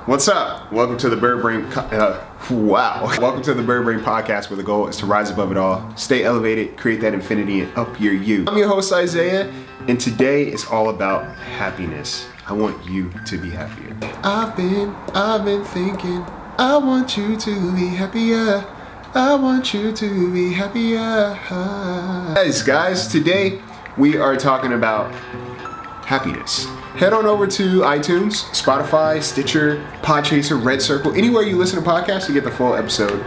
What's up? Welcome to the Bird Brain. Welcome to the Bird Brain podcast, where the goal is to rise above it all, stay elevated, create that infinity, and up your you. I'm your host Isaiah, and today is all about happiness. I want you to be happier. I've been thinking. I want you to be happier. I want you to be happier. Guys, today we are talking about happiness. Head on over to iTunes, Spotify, Stitcher, Podchaser, Red Circle, anywhere you listen to podcasts, you get the full episode,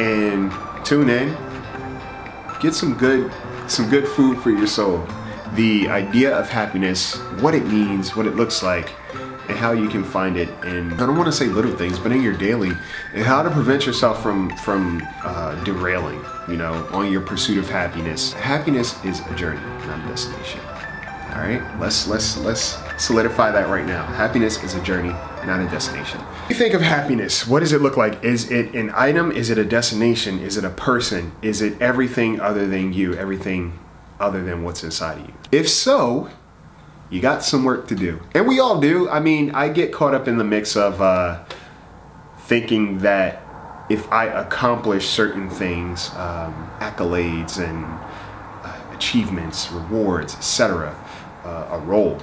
and tune in. Get some good food for your soul. The idea of happiness, what it means, what it looks like, and how you can find it in, I don't want to say little things, but in your daily, and how to prevent yourself from derailing, on your pursuit of happiness. Happiness is a journey, not a destination. All right, let's solidify that right now. Happiness is a journey, not a destination. When you think of happiness, what does it look like? Is it an item? Is it a destination? Is it a person? Is it everything other than you, everything other than what's inside of you? If so, you got some work to do. And we all do. I mean, I get caught up in the mix of thinking that if I accomplish certain things, accolades and achievements, rewards, etc., a role,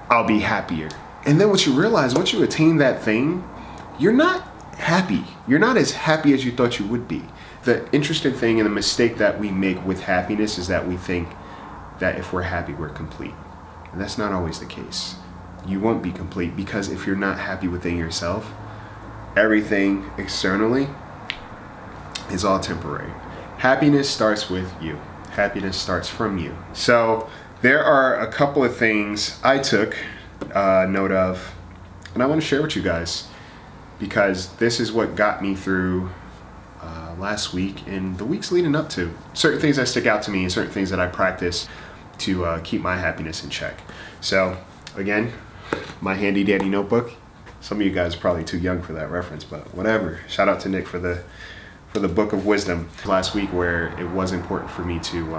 I'll be happier. And then what you realize, once you attain that thing, you're not happy. You're not as happy as you thought you would be. The interesting thing and the mistake that we make with happiness is that we think that if we're happy, we're complete. And that's not always the case. You won't be complete, because if you're not happy within yourself, everything externally is all temporary. Happiness starts with you. Happiness starts from you. So there are a couple of things I took note of, and I want to share with you guys, because this is what got me through last week and the weeks leading up to. Certain things that stick out to me and certain things that I practice to keep my happiness in check. So again, my handy dandy notebook. Some of you guys are probably too young for that reference, but whatever. Shout out to Nick for the book of wisdom last week, where it was important for me to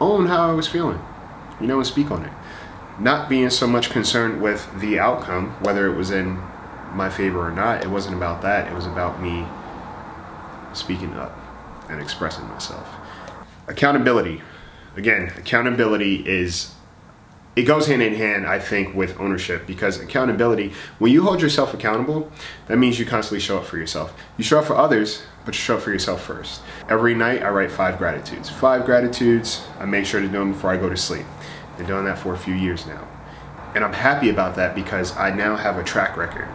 own how I was feeling, and speak on it. Not being so much concerned with the outcome, whether it was in my favor or not. It wasn't about that. It was about me speaking up and expressing myself. Accountability. Again, accountability it goes hand in hand, I think, with ownership, because accountability, when you hold yourself accountable, that means you constantly show up for yourself. You show up for others, but you show up for yourself first. Every night I write 5 gratitudes. 5 gratitudes, I make sure to do them before I go to sleep. Been doing that for a few years now. And I'm happy about that, because I now have a track record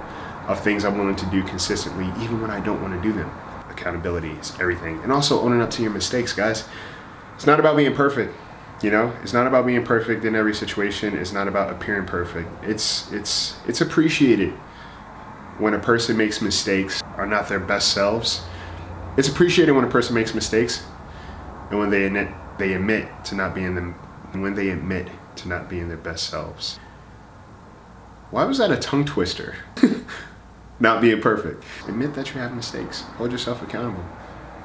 of things I'm willing to do consistently, even when I don't want to do them. Accountability is everything. And also owning up to your mistakes, guys. It's not about being perfect. It's not about being perfect in every situation. It's not about appearing perfect. It's appreciated when a person makes mistakes, are not their best selves. It's appreciated when a person makes mistakes, and when they admit to not being them, when they admit to not being their best selves. Why was that a tongue twister? Not being perfect. Admit that you have mistakes. Hold yourself accountable.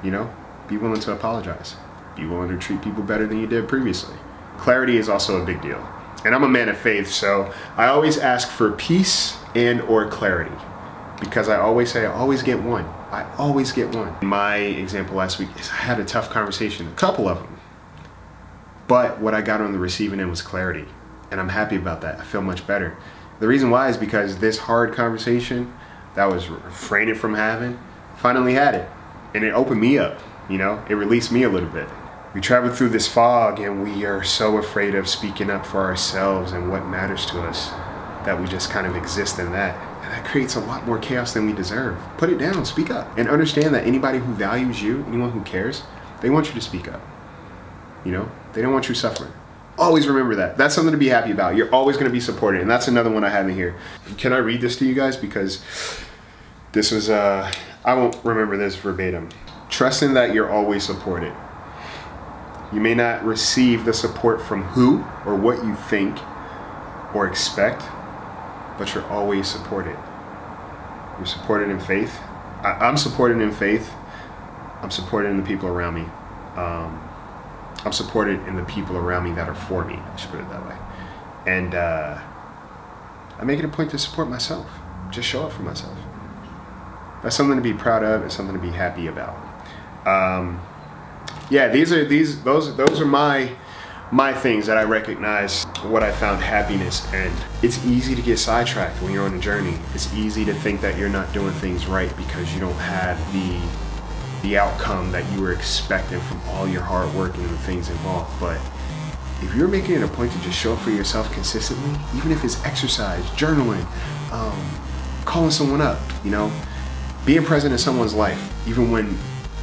Be willing to apologize. Be willing to treat people better than you did previously. Clarity is also a big deal. And I'm a man of faith, so I always ask for peace and or clarity, because I always say I always get one. I always get one. My example last week is I had a tough conversation, a couple of them. But what I got on the receiving end was clarity. And I'm happy about that. I feel much better. The reason why is because this hard conversation that I was refraining from having, finally had it. And it opened me up, it released me a little bit. We travel through this fog, and we are so afraid of speaking up for ourselves and what matters to us that we just kind of exist in that. And that creates a lot more chaos than we deserve. Put it down, speak up. And understand that anybody who values you, anyone who cares, they want you to speak up. They don't want you suffering. Always remember that. That's something to be happy about. You're always going to be supported. And that's another one I have in here. Can I read this to you guys? Because this was, I won't remember this verbatim. Trusting that you're always supported. You may not receive the support from who or what you think or expect, but you're always supported. You're supported in faith. I'm supported in faith. I'm supported in the people around me. I'm supported in the people around me that are for me. I should put it that way. And I make it a point to support myself. just show up for myself. That's something to be proud of and something to be happy about. Yeah, those are my things that I recognize what I found happiness in. It's easy to get sidetracked when you're on a journey. It's easy to think that you're not doing things right because you don't have the outcome that you were expecting from all your hard work and the things involved. But if you're making it a point to just show up for yourself consistently, even if it's exercise, journaling, calling someone up, you know, being present in someone's life, even when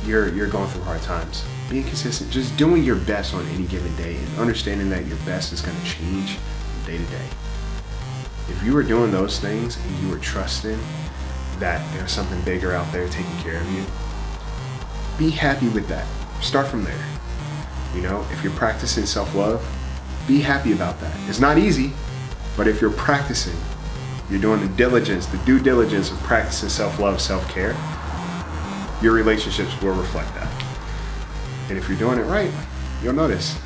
you're going through hard times, being consistent, just doing your best on any given day and understanding that your best is going to change from day to day. If you were doing those things and you were trusting that there's something bigger out there taking care of you, be happy with that. Start from there. You know, if you're practicing self-love, be happy about that. It's not easy, but if you're practicing, you're doing the due diligence of practicing self-love, self-care, your relationships will reflect that. And if you're doing it right, you'll notice.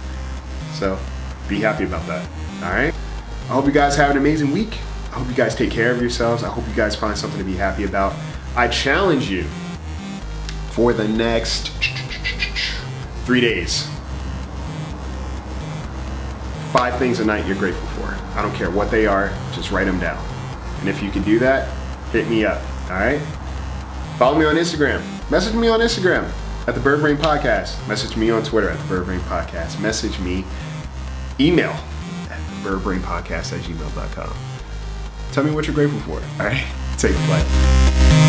So be happy about that, all right? I hope you guys have an amazing week. I hope you guys take care of yourselves. I hope you guys find something to be happy about. I challenge you for the next 3 days. 5 things a night you're grateful for. I don't care what they are, just write them down. And if you can do that, hit me up, all right? Follow me on Instagram. Message me on Instagram at the Bird Brain Podcast. Message me on Twitter at the Bird Brain Podcast. Message me, email at birdbrainpodcast@gmail.com. Tell me what you're grateful for, all right? Take flight.